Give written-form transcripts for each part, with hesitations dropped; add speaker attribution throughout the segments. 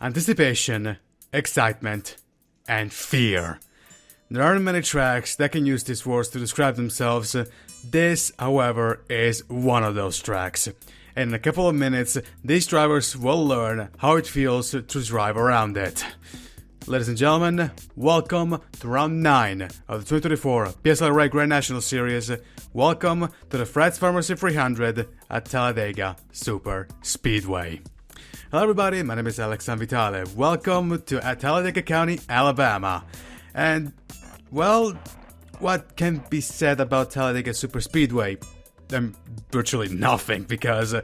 Speaker 1: anticipation, excitement, and fear. There aren't many tracks that can use these words to describe themselves. This, however, is one of those tracks. And in a couple of minutes, these drivers will learn how it feels to drive around it. Ladies and gentlemen, welcome to round 9 of the 2024 PSRLA Grand National Series. Welcome to the Fred's Pharmacy 300 at Talladega Superspeedway. Hello everybody, my name is Alex Sanvitale. Welcome to Talladega County, Alabama. And, well, what can be said about Talladega Superspeedway? Virtually nothing, because,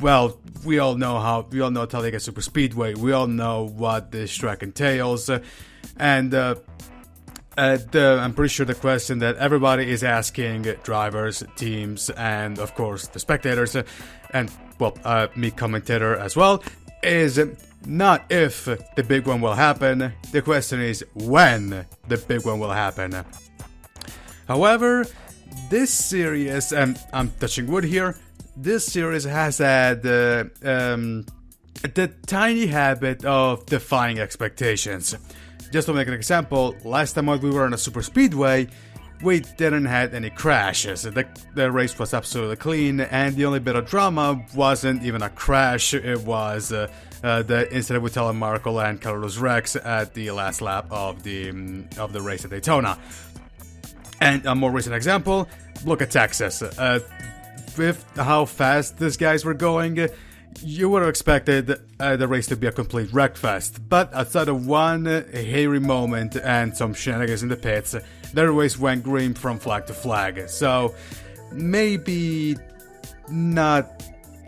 Speaker 1: we all know Talladega Superspeedway. We all know what this track entails, and I'm pretty sure the question that everybody is asking drivers, teams, and of course the spectators, and me, commentator as well, is not if the big one will happen. The question is when the big one will happen. However, this series, and I'm touching wood here, this series has had the tiny habit of defying expectations. Just to make an example, last time we were on a super speedway, we didn't have any crashes. The race was absolutely clean, and the only bit of drama wasn't even a crash. It was the incident with Telemarco and Carlos Rex at the last lap of the race at Daytona. And a more recent example, look at Texas. With how fast these guys were going, you would have expected the race to be a complete wreckfest. But outside of one hairy moment and some shenanigans in the pits, the race went green from flag to flag. So maybe not.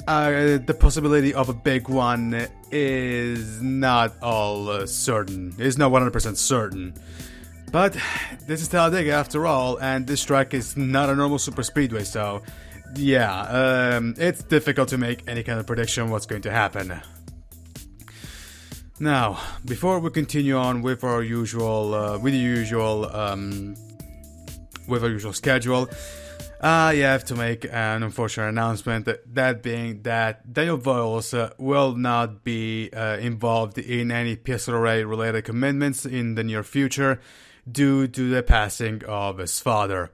Speaker 1: The possibility of a big one is not all certain. It's not 100% certain. But this is Talladega after all, and this track is not a normal super speedway, so yeah, it's difficult to make any kind of prediction what's going to happen. Now, before we continue on with our usual schedule, I have to make an unfortunate announcement, that being that Daniel Voiles will not be involved in any PSRLA related commitments in the near future due to the passing of his father.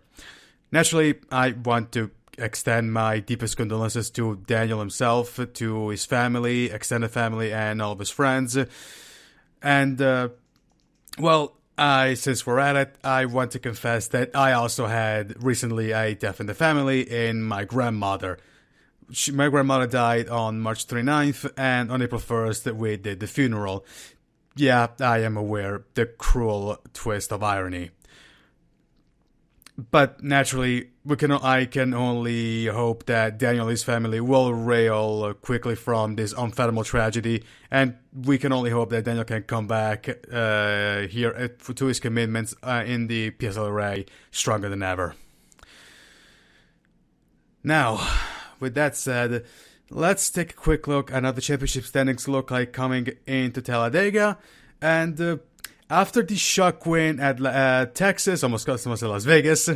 Speaker 1: Naturally, I want to extend my deepest condolences to Daniel himself, to his family, extended family, and all of his friends. And, since we're at it, I want to confess that I also had recently a death in the family in my grandmother. My grandmother died on March 29th, and on April 1st we did the funeral. Yeah, I am aware, the cruel twist of irony. But naturally, I can only hope that Daniel and his family will rail quickly from this unfathomable tragedy, and we can only hope that Daniel can come back here to his commitments in the PSRLA stronger than ever. Now, with that said, let's take a quick look at how the championship standings look like coming into Talladega, and after the shock win at Texas, almost at Las Vegas,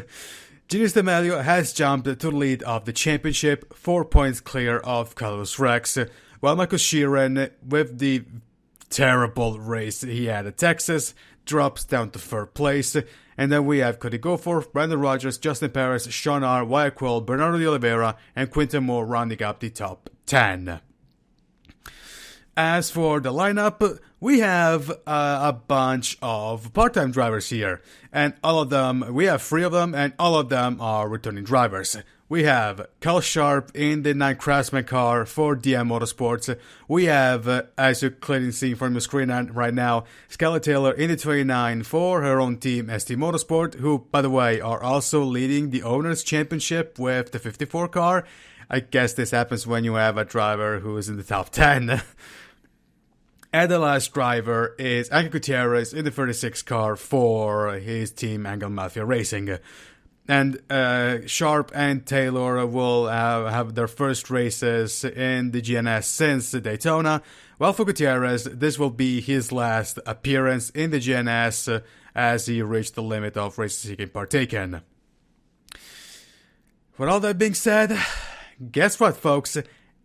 Speaker 1: Genius D'Amelio has jumped to the lead of the championship, 4 points clear of Carlos Rex, while Michael Sheeran, with the terrible race he had at Texas, drops down to 3rd place. And then we have Cody Goforth, Brandon Rogers, Justin Perez, Sean R., Wyatt Quill, Bernardo de Oliveira, and Quinton Moore rounding up the top 10. As for the lineup, we have a bunch of part-time drivers here, and we have 3 of them, and all of them are returning drivers. We have Kyle Sharp in the 9 Craftsman car for DM Motorsports. We have, as you clearly see from the screen right now, Skylar Taylor in the 29 for her own team, ST Motorsport, who, by the way, are also leading the Owners' Championship with the 54 car. I guess this happens when you have a driver who is in the top 10. And the last driver is Angel Gutierrez in the 36 car for his team, Angel Mafia Racing. And Sharp and Taylor will have their first races in the GNS since Daytona. While for Gutierrez, this will be his last appearance in the GNS as he reached the limit of races he can partake in. With all that being said, guess what, folks?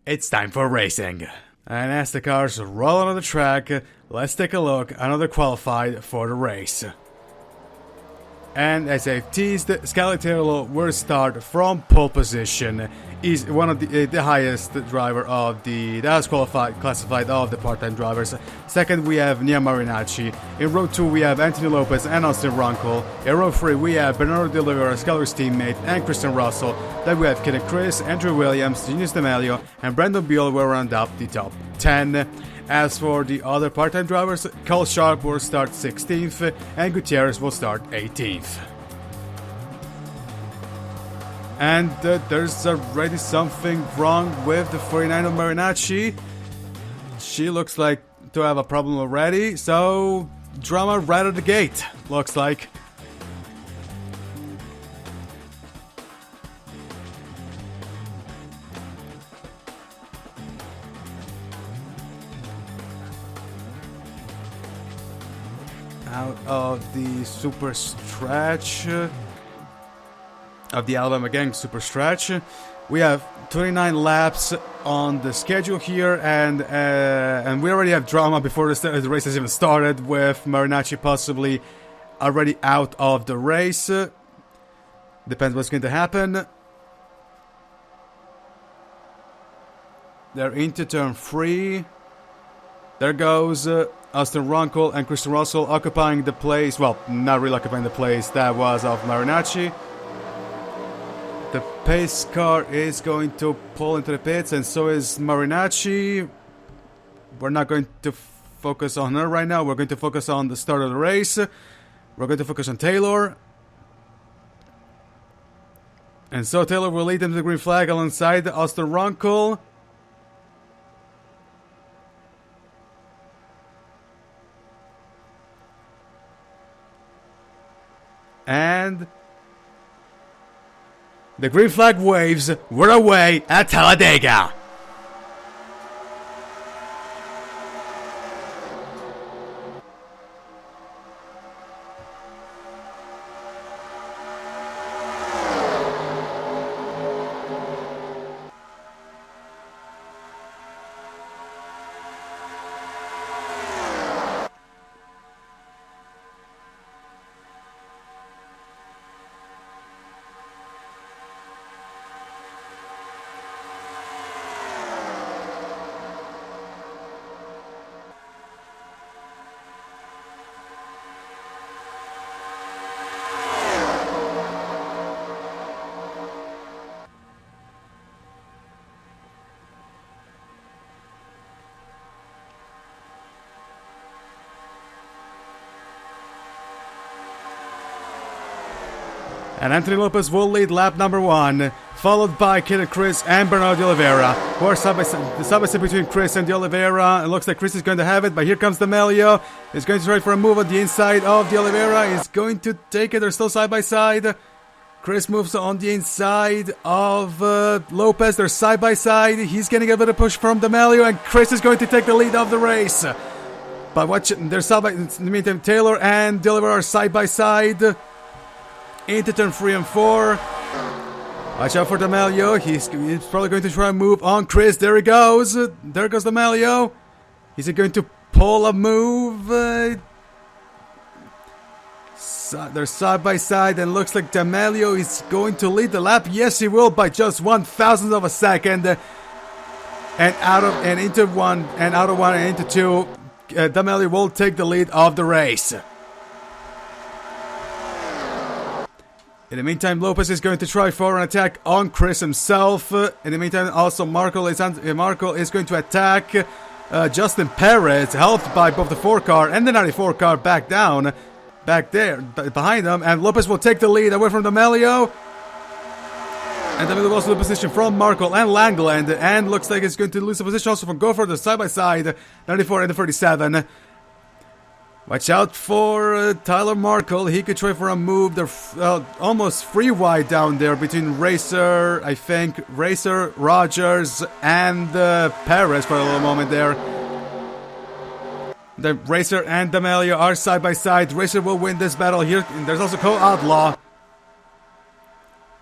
Speaker 1: It's time for racing. And as the cars roll on the track, let's take a look at another qualified for the race. And as I've teased, Skylar Taylor will start from pole position. He's one of the highest driver of the highest classified of the part-time drivers. Second, we have Nia Marinacci. In row 2, we have Anthony Lopez and Austin Runkle. In row 3, we have Bernardo De Oliveira, Skylar's teammate, and Christian Russell. Then we have Kenneth Chris, Andrew Williams, Genius D'Amelio, and Brandon Beal will round up the top 10. As for the other part-time drivers, Cole Sharp will start 16th, and Gutierrez will start 18th. And there's already something wrong with the 49 of Marinacci. She looks like to have a problem already, so drama right at the gate, looks like. Out of the super stretch of the Alabama Gang super stretch, we have 29 laps on the schedule here, and we already have drama before the race has even started, with Marinacci possibly already out of the race. Depends what's going to happen. They're into turn 3. There goes Austin Runkle and Christian Russell occupying the place. Well, not really occupying the place that was of Marinacci. The pace car is going to pull into the pits, and so is Marinacci. We're not going to focus on her right now. We're going to focus on the start of the race. We're going to focus on Taylor. And so Taylor will lead them to the green flag alongside Austin Runkle. And the green flag waves. We're away at Talladega. And Anthony Lopez will lead lap number 1, followed by Kenneth Chris and Bernardo De Oliveira, who are side by side between Chris and De Oliveira. It looks like Chris is going to have it, but here comes D'Amelio. He's going to try for a move on the inside of De Oliveira. He's going to take it. They're still side by side. Chris moves on the inside of Lopez. They're side by side. He's getting a bit of push from D'Amelio, and Chris is going to take the lead of the race. But watch, they're side by. In the meantime, Taylor and De Oliveira are side by side into turn 3 and 4. Watch out for D'Amelio. He's probably going to try and move on Chris. There he goes. There goes D'Amelio. Is he going to pull a move? They're side by side, and looks like D'Amelio is going to lead the lap. Yes, he will, by just 1,000th of a second. And out of and into 1 and out of 1 and into 2, D'Amelio will take the lead of the race. In the meantime, Lopez is going to try for an attack on Chris himself. In the meantime, also Marco is going to attack Justin Perez, helped by both the 4 car and the 94 car back there, behind them. And Lopez will take the lead away from D'Amelio. And D'Amelio will also lose position from Marco and Langland. And looks like he's going to lose the position also from Gofford, the side-by-side, 94 and the 37. Watch out for Tyler Markle. He could try for a move. They're almost free wide down there between Racer, Rogers, and Perez for a little moment there. The Racer and D'Amelio are side by side. Racer will win this battle here. And there's also Cole Outlaw.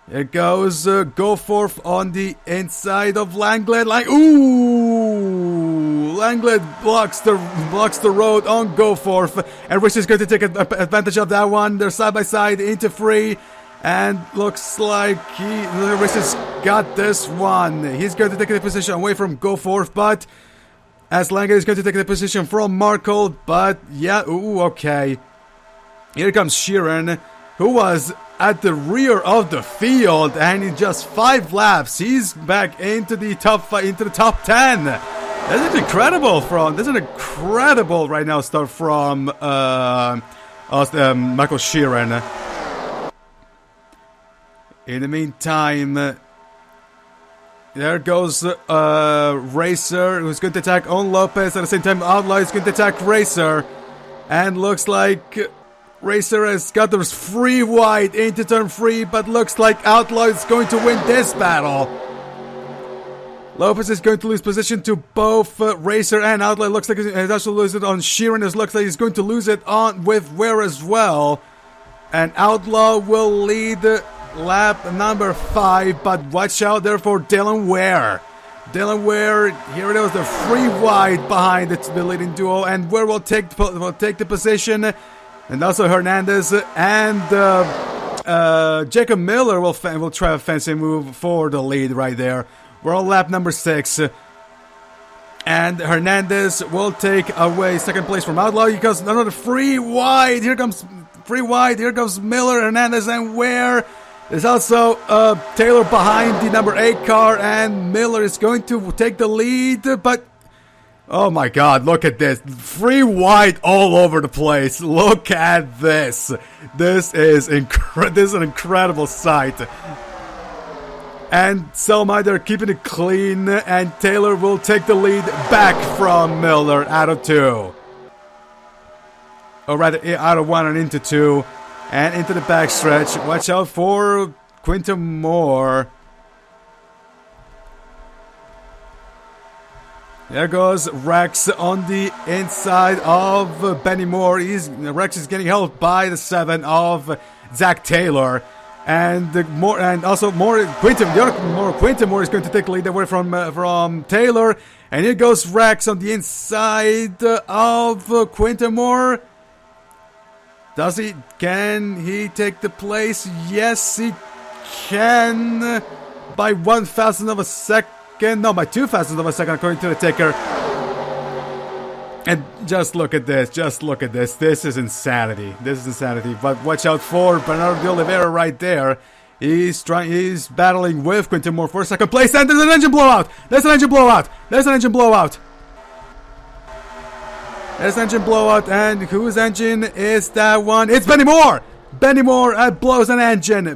Speaker 1: Here goes Goforth on the inside of Langland. Ooh! Langlet blocks the road on Goforth, and Racer's going to take advantage of that one. They're side by side into free, and looks like Racer's got this one. He's going to take the position away from Goforth, but as Langlet is going to take the position from Markle, but yeah, ooh, okay. Here comes Sheeran, who was at the rear of the field, and in just 5 laps, he's back into the top 10. This is incredible right now start from Michael Sheeran. In the meantime, there goes Racer, who's going to attack on Lopez. At the same time, Outlaw is going to attack Racer. And looks like Racer has got those free wide into turn 3, but looks like Outlaw is going to win this battle. Lopez is going to lose position to both Racer and Outlaw. Looks like he's also lose it on Sheeran. It looks like he's going to lose it on with Ware as well. And Outlaw will lead lap number 5, but watch out there for Dylan Ware. Dylan Ware, here it is, the free wide behind the leading duo, and Ware will take the position, and also Hernandez and Jacob Miller will try a fancy move for the lead right there. We're on lap number 6, and Hernandez will take away second place from Outlaw because another free wide. Here comes Miller, Hernandez, and Ware. There's also Taylor behind the number 8 car, and Miller is going to take the lead, but oh my god, look at this. Free wide all over the place. Look at this. This is an incredible sight. And Selma, they're keeping it clean, and Taylor will take the lead back from Miller out of 2. Or rather, out of 1 and into 2. And into the backstretch. Watch out for Quinton Moore. There goes Rex on the inside of Benny Moore. Rex is getting helped by the 7 of Zach Taylor. And Quinton Moore is going to take the lead away from Taylor. And here goes Rex on the inside of Quinton Moore. Can he take the place? Yes, he can. By 1,000 of a second. No, by 2,000 of a second, according to the ticker. And just look at this. This is insanity. But watch out for Bernardo de Oliveira right there. He's battling with Quinton Moore for second place. And there's an engine blowout. There's an engine blowout, and whose engine is that one? It's Benny Moore! Benny Moore blows an engine.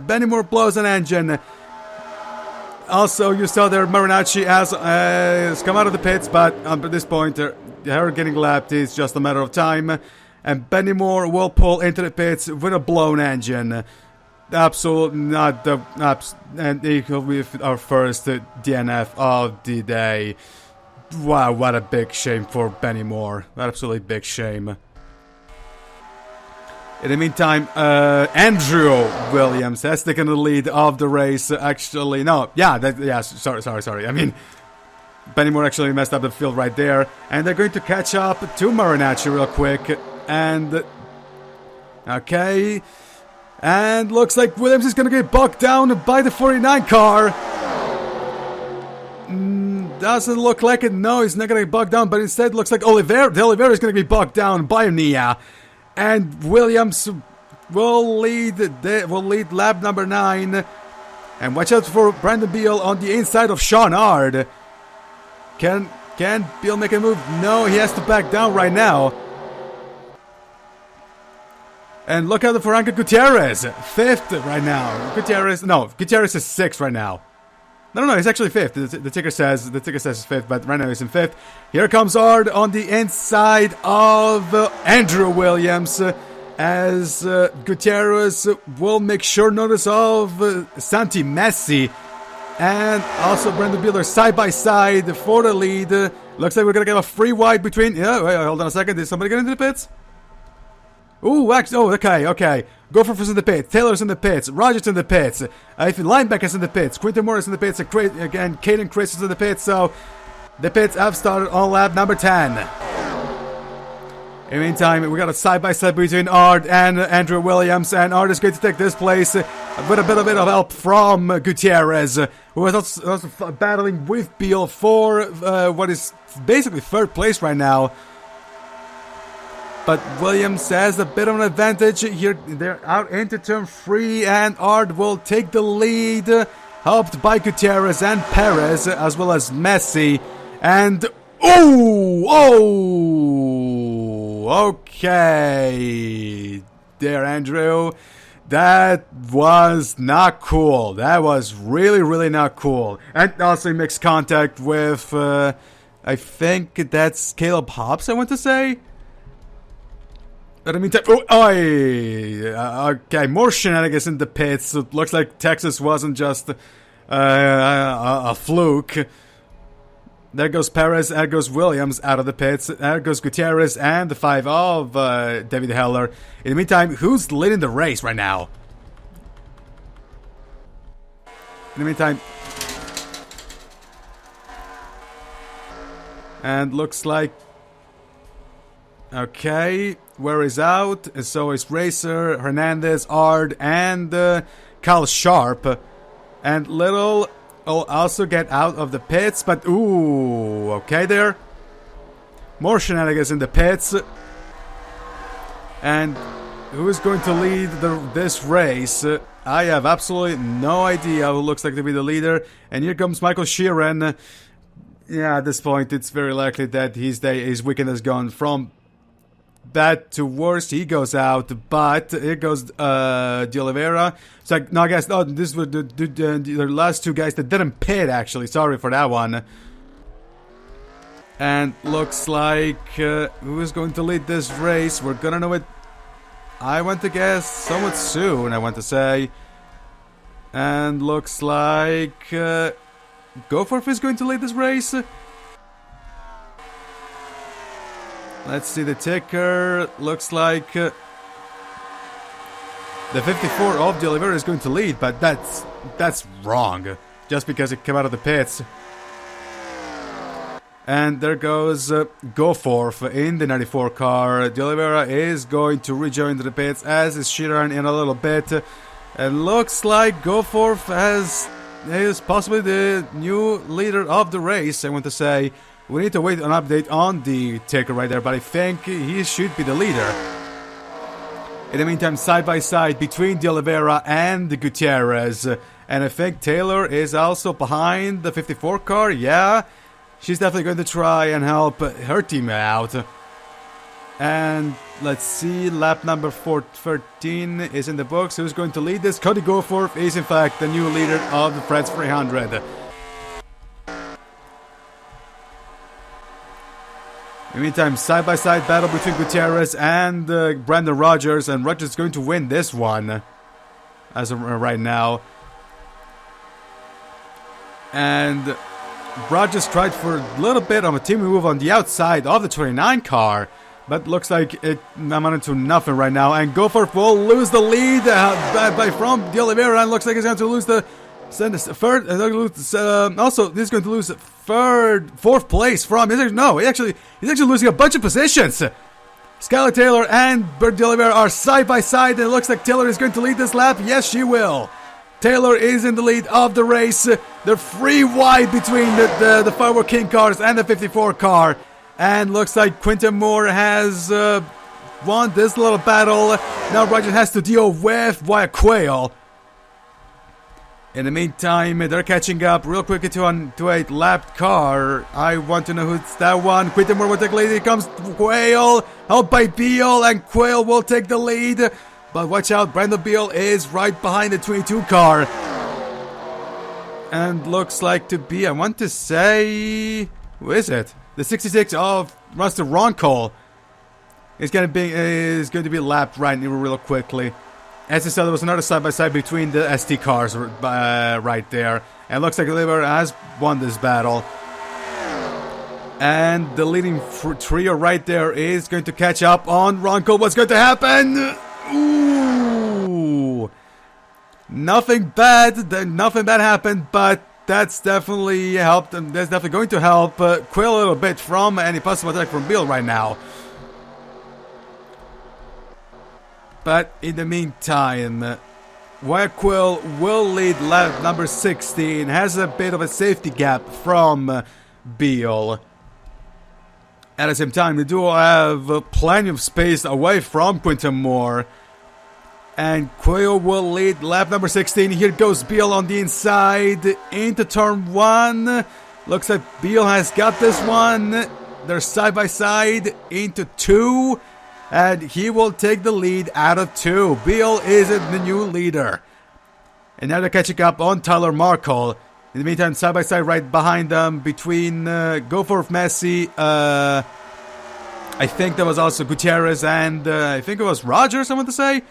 Speaker 1: Also, you saw there Marinacci has come out of the pits, but at this point, they're getting lapped. It's just a matter of time. And Benny Moore will pull into the pits with a blown engine. Absolutely not and equal with our first DNF of the day. Wow, what a big shame for Benny Moore. Absolutely big shame. In the meantime, Andrew Williams has taken the lead of the race. Actually, no. Sorry. I mean, Benny Moore actually messed up the field right there. And they're going to catch up to Marinacci real quick. And okay. And looks like Williams is going to get bogged down by the 49 car. Doesn't look like it. No, he's not going to get bogged down, but instead looks like Oliveira is going to be bogged down by Nia. And Williams will lead lap number 9. And watch out for Brandon Beal on the inside of Sean Ard. Can Beal make a move? No, he has to back down right now. And look out for Franco Gutierrez, 5th right now. Gutierrez is 6th right now. No, he's actually 5th. The ticker says he's 5th, but right now he's in 5th. Here comes Ard on the inside of Andrew Williams, as Gutierrez will make sure notice of Santi Messi, and also Brandon Beeler side by side for the lead. Looks like we're gonna get a free wide between. Yeah, wait, hold on a second. Did somebody get into the pits? Ooh, okay. Goforth's in the pits, Taylor's in the pits, Rogers in the pits, Linebacker's in the pits, Quinton Moore is in the pits, and Caden Chris is in the pits, so The pits have started on lap number 10. In the meantime, we got a side-by-side between Art and Andrew Williams, and Art is going to take this place with a bit of help from Gutierrez, who is also battling with Beal for what is basically third place right now. But Williams has a bit of an advantage here. They're out into turn 3, and Art will take the lead, helped by Gutierrez and Perez, as well as Messi. And okay, there, Andrew. That was not cool. That was really not cool. And also makes contact with, I think that's Caleb Hobbs, I want to say. But I mean, okay, more shenanigans in the pits. It looks like Texas wasn't just a fluke. There goes Perez, there goes Williams out of the pits, there goes Gutierrez and the 5 of David Heller. In the meantime, who's leading the race right now? In the meantime, and looks like, okay, Ware is out, and so is Racer, Hernandez, Ard, and Kyle Sharp. And Little will also get out of the pits, but ooh, okay there. More shenanigans in the pits. And who is going to lead this race? I have absolutely no idea who looks like to be the leader. And here comes Michael Sheeran. Yeah, at this point, it's very likely that his weekend has gone from bad to worse. He goes out, but here goes De Oliveira. It's like, no, I guess, oh, this were the last two guys that didn't pit, actually. Sorry for that one. And looks like who is going to lead this race? We're gonna know it, I want to guess, somewhat soon, I want to say. And looks like Goforth is going to lead this race. Let's see the ticker. Looks like the 54 of De Oliveira is going to lead, but that's wrong. Just because it came out of the pits. And there goes Goforth in the 94 car. De Oliveira is going to rejoin the pits, as is Sheeran in a little bit. And looks like Goforth is possibly the new leader of the race, I want to say. We need to wait an update on the ticker right there, but I think he should be the leader. In the meantime, side by side between De Oliveira and Gutierrez. And I think Taylor is also behind the 54 car. Yeah, she's definitely going to try and help her team out. And let's see, lap number 13 is in the books. Who's going to lead this? Cody Goforth is in fact the new leader of the Fred's 300. In the meantime, side-by-side battle between Gutierrez and Brandon Rogers, and Rogers is going to win this one, as of right now. And Rogers tried for a little bit of a team move on the outside of the 29 car, but looks like it amounted to nothing right now. And Goforth will lose the lead from De Oliveira, and looks like he's going to lose the third. Also, he's going to lose fourth place from. He's actually losing a bunch of positions. Skylar Taylor and Bert De Oliveira are side by side, and it looks like Taylor is going to lead this lap. Yes, she will. Taylor is in the lead of the race. They're 3 wide between the Firework King cars and the 54 car, and looks like Quinton Moore has won this little battle. Now Roger has to deal with Wyatt Quayle. In the meantime, they're catching up real quick to a lapped car. I want to know who's that one. Quinton Moore will take the lead. Here comes Quayle, helped by Beal, and Quayle will take the lead. But watch out, Brandon Beal is right behind the 22 car. And looks like to be, I want to say, who is it? The 66 of Ruster Ronco is going to be lapped real quickly. As I said, there was another side-by-side between the ST cars right there. And it looks like Oliver has won this battle. And the leading trio right there is going to catch up on Ronco. What's going to happen? Ooh! Nothing bad happened, but that's definitely helped. That's definitely going to help Quill a little bit from any possible attack from Beal right now. But in the meantime, Wyatt Quill will lead lap number 16, has a bit of a safety gap from Beal. At the same time, the duo have plenty of space away from Quinton Moore. And Quill will lead lap number 16. Here goes Beal on the inside into turn 1. Looks like Beal has got this one. They're side by side into 2. And he will take the lead out of 2. Beal is the new leader. And now they're catching up on Tyler Markle. In the meantime, side by side right behind them between Goforth, Messi, I think there was also Gutierrez and I think it was Rogers, I want to say.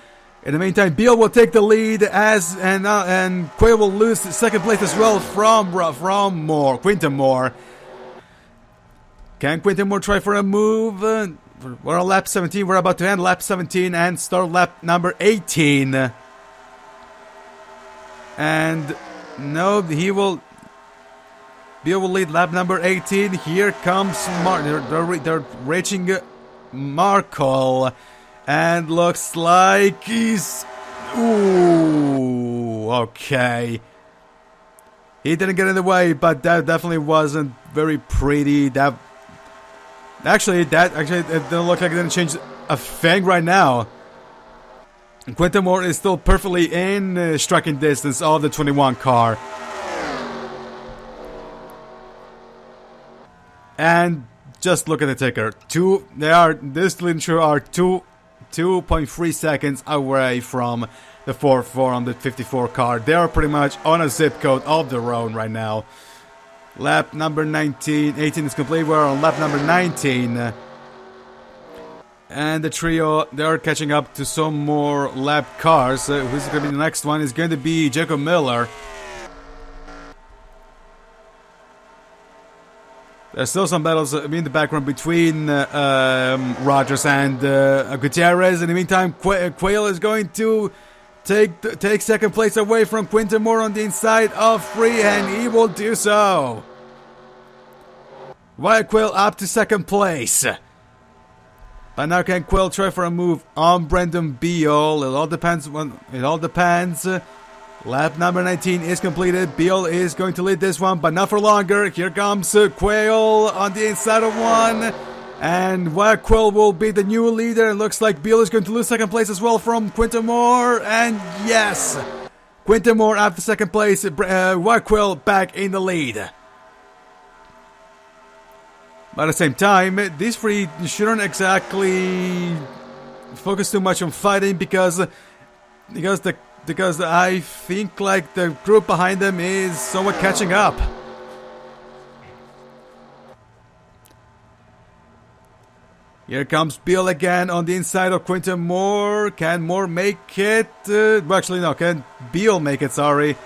Speaker 1: In the meantime, Beal will take the lead and Quill will lose second place as well from Quinton Moore. Can Quinton Moore try for a move? We're on lap 17. We're about to end lap 17 and start lap number 18. And no, Beal will lead lap number 18. Here comes they're reaching Markle. And looks like he's... Ooh, okay. He didn't get in the way, but that definitely wasn't very pretty. Actually, it didn't look like it didn't change a thing right now. Quinton Moore is still perfectly in striking distance of the 21 car. And just look at the ticker. This leader are 2.3 seconds away from the 454 car. They are pretty much on a zip code of their own right now. Lap number 18 is complete. We're on lap number 19. And the trio, they are catching up to some more lap cars. Who's going to be the next one? Is going to be Jacob Miller. There's still some battles in the background between Rogers and Gutierrez. In the meantime, Quayle is going to take second place away from Quinton Moore on the inside of 3, and he will do so. Wyatt Quill up to second place. But now can Quill try for a move on Brendan Beal? It all depends. Lap number 19 is completed. Beal is going to lead this one, but not for longer. Here comes Quayle on the inside of 1. And Wyatt Quill will be the new leader. It looks like Beal is going to lose second place as well from Quinton Moore. And yes, Quinton Moore after second place. Wyatt Quill back in the lead. But at the same time, these 3 shouldn't exactly focus too much on fighting because I think like the group behind them is somewhat catching up. Here comes Beal again on the inside of Quinton Moore. Can Moore make it? Well, actually no, can Beal make it, sorry.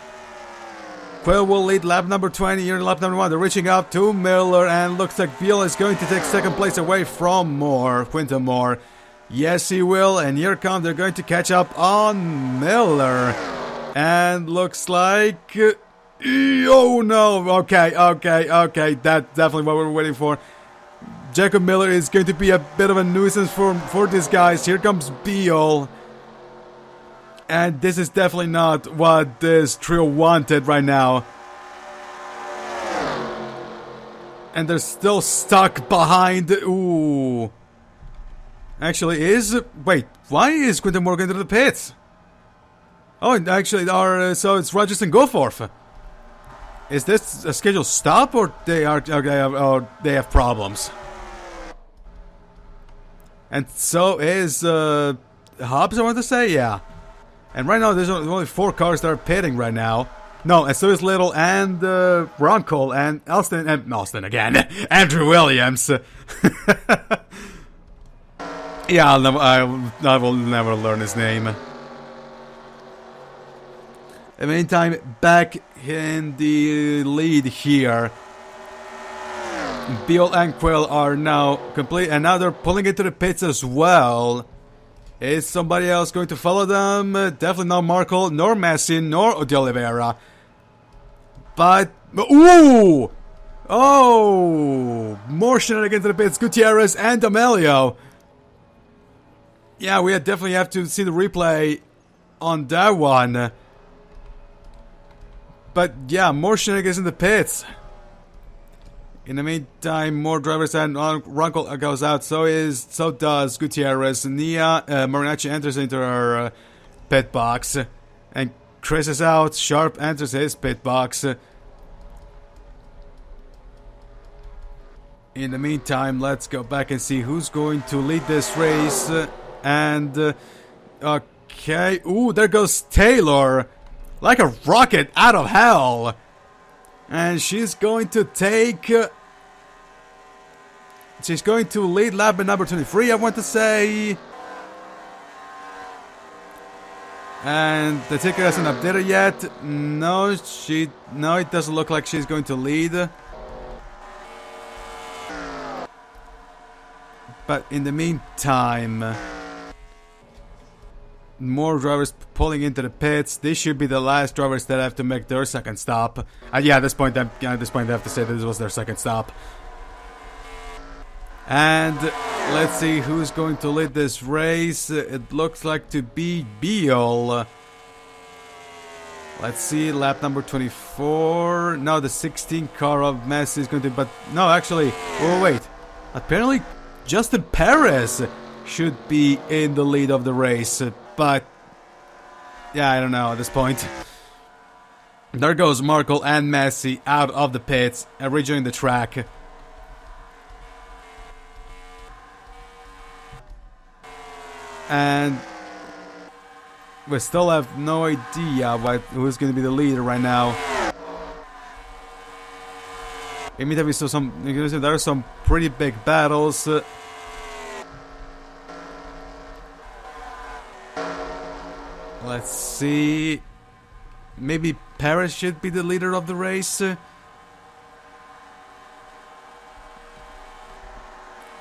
Speaker 1: Quill will lead lap number 20, here in lap number 1. They're reaching out to Miller, and looks like Beal is going to take second place away from Quinton Moore. Yes, he will, and here comes, they're going to catch up on Miller. And looks like... oh no, okay, that's definitely what we're waiting for. Jacob Miller is going to be a bit of a nuisance for these guys. Here comes Beal. And this is definitely not what this trio wanted right now. And they're still stuck behind. Ooh. Actually, wait, why is Quinton Moore going to the pits? Oh, actually, so it's Rogers and Goforth. Is this a scheduled stop, or they have problems? And so is Hobbs, I want to say, yeah. And right now, there's only 4 cars that are pitting right now. No, and so is Little and Ron Cole and Alston again, Andrew Williams. Yeah, I will never learn his name. In the meantime, back in the lead here. Beal and Quill are now complete, and now they're pulling into the pits as well. Is somebody else going to follow them? Definitely not Markle, nor Messi, nor Odi Oliveira. But, ooh! Oh! More shenanigans in the pits. Gutierrez and D'Amelio. Yeah, we definitely have to see the replay on that one. But yeah, more shenanigans in the pits. In the meantime, more drivers and Runkle goes out. So does Gutierrez. Nia Marinacci enters into her pit box, and Chris is out. Sharp enters his pit box. In the meantime, let's go back and see who's going to lead this race. And okay, ooh, there goes Taylor, like a rocket out of hell. And she's going to take... she's going to lead lap number 23, I want to say. And the ticket hasn't updated yet. No, it doesn't look like she's going to lead. But in the meantime, more drivers pulling into the pits. This should be the last drivers that have to make their second stop. Yeah, at this point, they have to say that this was their second stop. And let's see who's going to lead this race. It looks like to be Beal. Let's see, lap number 24. No, the 16 car of Messi is going to... But no, actually, oh wait. Apparently, Justin Perez should be in the lead of the race. But, yeah, I don't know at this point. There goes Markle and Messi out of the pits and rejoining the track. And we still have no idea who's going to be the leader right now. In the meantime, we saw there are some pretty big battles. Let's see. Maybe Paris should be the leader of the race.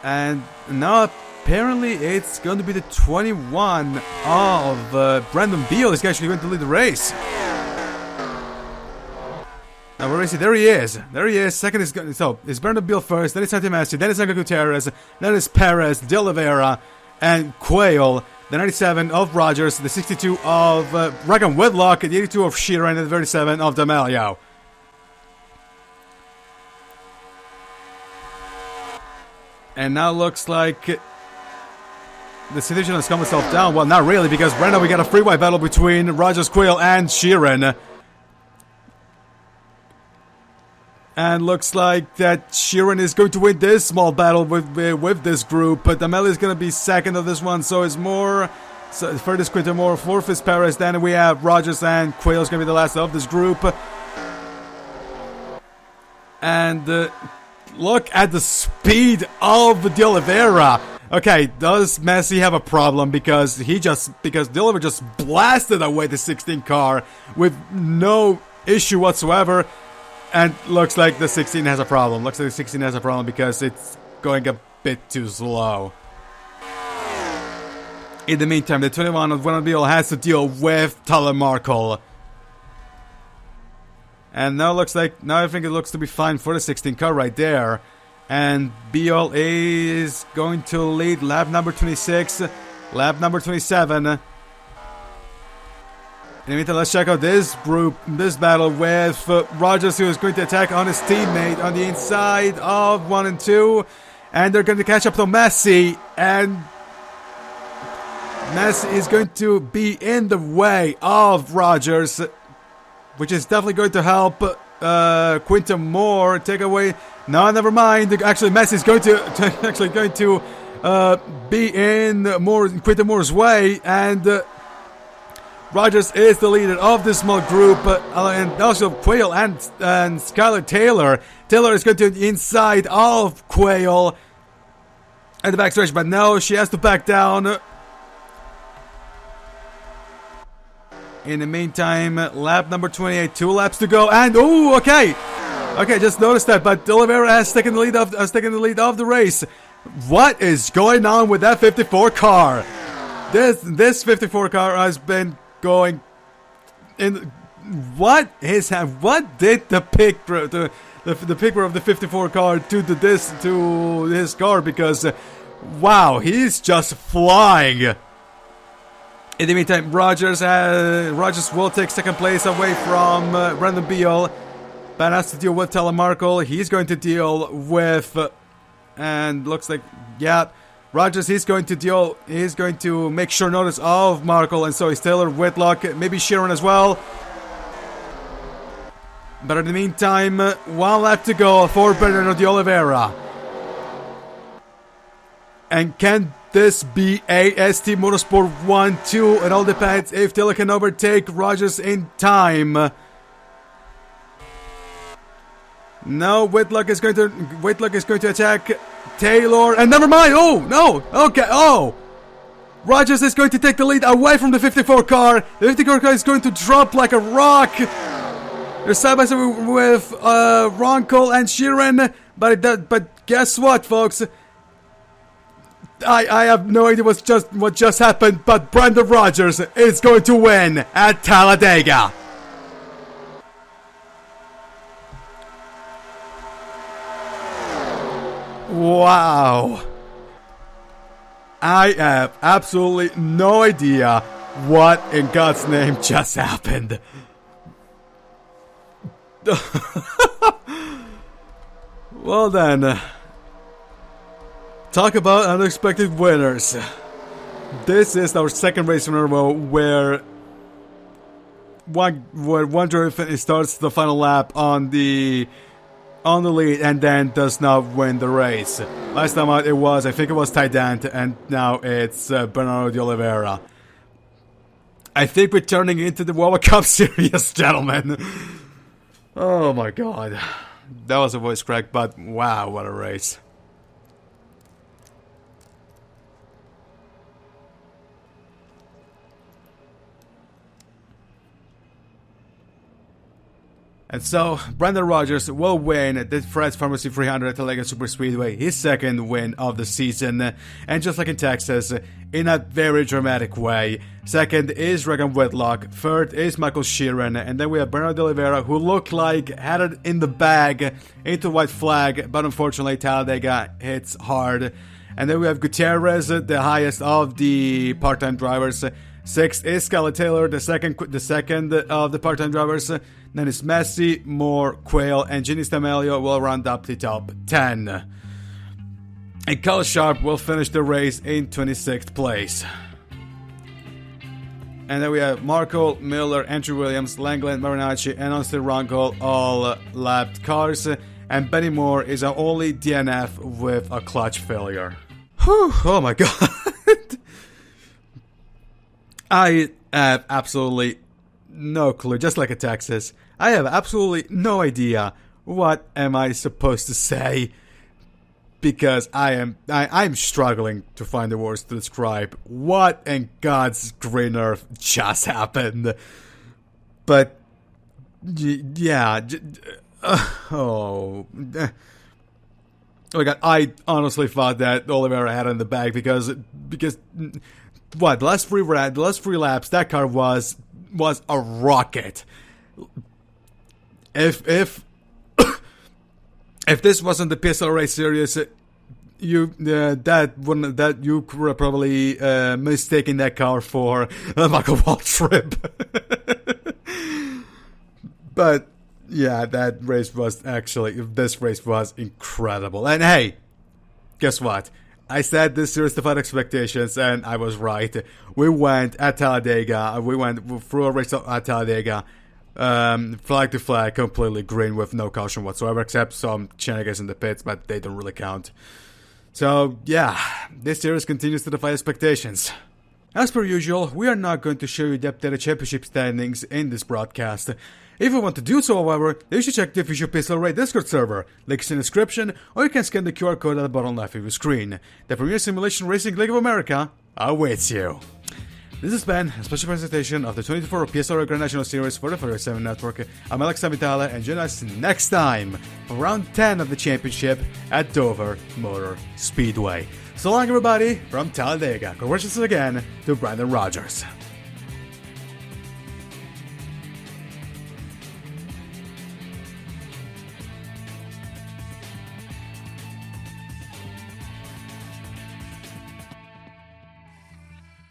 Speaker 1: And now apparently it's going to be the 21 of Brandon Beal is actually going to lead the race. Now where is he? There he is. There he is. Second is so it's Brandon Beal first, then it's Santi Messi, then it's Angel Gutierrez, then it's Perez, De Oliveira, and Quayle. The 97 of Rogers, the 62 of Regan Whitlock, the 82 of Shearer, and the 37 of D'Amelio. And now looks like the situation has calmed itself down. Well, not really, because right now we got a freeway battle between Rogers, Quayle, and Sheeran. And looks like that Sheeran is going to win this small battle with this group. But D'Amelio is going to be second of this one, so it's more... So third is Quinton Moore, fourth is Perez. Then we have Rogers, and Quayle is going to be the last of this group. And look at the speed of De Oliveira. Okay, does Messi have a problem? Because De Oliveira just blasted away the 16 car with no issue whatsoever. And looks like the 16 has a problem. Looks like the 16 has a problem because it's going a bit too slow. In the meantime, the 21 of Brandon Beal has to deal with Tyler Markle. And now I think it looks to be fine for the 16 car right there. And Beal is going to lead lap number 26, lap number 27. In the meantime, let's check out this battle with Rogers, who is going to attack on his teammate on the inside of 1 and 2. And they're going to catch up to Messi. And Messi is going to be in the way of Rogers, which is definitely going to help Quinton Moore take away. No, never mind. Actually, Messi is going to be in Quinton Moore's way, and Rogers is the leader of this small group, and also Quayle and Skylar Taylor. Taylor is going to the inside of Quayle at the backstretch, but no, she has to back down. In the meantime, lap number 28, 2 laps to go, and oh, okay, just noticed that, but De Oliveira has taken the lead of the race. What is going on with that 54 car? This 54 car has been going in what did the picker, the picker of the 54 car do to this car? Because wow, he's just flying. In the meantime, Rogers will take second place away from Brandon Beal. Ben has to deal with Telemarkle. He's going to deal with, and looks like, yeah, Rogers. He's going to make sure notice of Markle, and so is Taylor, Whitlock, maybe Sheeran as well. But in the meantime, one lap to go for Bernardo de Oliveira. And can this be AST Motorsport 1-2? It all depends if Taylor can overtake Rogers in time. No, Whitlock is going to attack Taylor, and never mind. Oh no! Okay. Oh, Rogers is going to take the lead away from the 54 car. The 54 car is going to drop like a rock. They're side by side with Ronco and Sheeran, but guess what, folks? I have no idea what just happened, but Brandon Rogers is going to win at Talladega. Wow. I have absolutely no idea what in God's name just happened. Well then, talk about unexpected winners. This is our second race in a row where one driver starts the final lap on the lead and then does not win the race. Last time out I think it was Ty Dant, and now it's Bernardo de Oliveira. I think we're turning into the World Cup Series, gentlemen. Oh my god. That was a voice crack, but wow, what a race. And so, Brandon Rogers will win the Fred's Pharmacy 300 at Talladega Superspeedway, his second win of the season. And just like in Texas, in a very dramatic way. Second is Regan Whitlock, third is Michael Sheeran, and then we have Bernardo de Oliveira, who looked like had it in the bag into white flag, but unfortunately Talladega hits hard. And then we have Gutierrez, the highest of the part-time drivers. Sixth is Skylar Taylor, the second of the part-time drivers. Then it's Messi, Moore, Quayle, and Ginny Stamelio will round up the top 10. And Kyle Sharp will finish the race in 26th place. And then we have Marco, Miller, Andrew Williams, Langland, Marinacci, and Austin Ronco, all lapped cars. And Benny Moore is our only DNF with a clutch failure. Whew, oh my god. I have absolutely no clue, just like a Texas. I have absolutely no idea what am I supposed to say, because I'm struggling to find the words to describe what in God's green earth just happened. But yeah, oh my god, I honestly thought that Oliveira had it in the bag because what, the last three laps, that car was a rocket. If this wasn't the PSRLA Series, you were probably mistaking that car for a Michael Waltrip. But yeah, this race was incredible. And hey, guess what? I said this series defied expectations, and I was right. We went at Talladega. We went through a race at Talladega, flag to flag, completely green with no caution whatsoever, except some shenanigans in the pits, but they don't really count. So yeah, this series continues to defy expectations. As per usual, we are not going to show you the updated championship standings in this broadcast. If you want to do so, however, you should check the official PSRLA Discord server, links in the description, or you can scan the QR code at the bottom left of your screen. The Premier Simulation Racing League of America awaits you. This has been a special presentation of the 24 PSRLA Grand National Series for the 47 Network. I'm Alex Savitala, and join us next time for round 10 of the championship at Dover Motor Speedway. So long, everybody, from Talladega. Congratulations again to Brandon Rogers.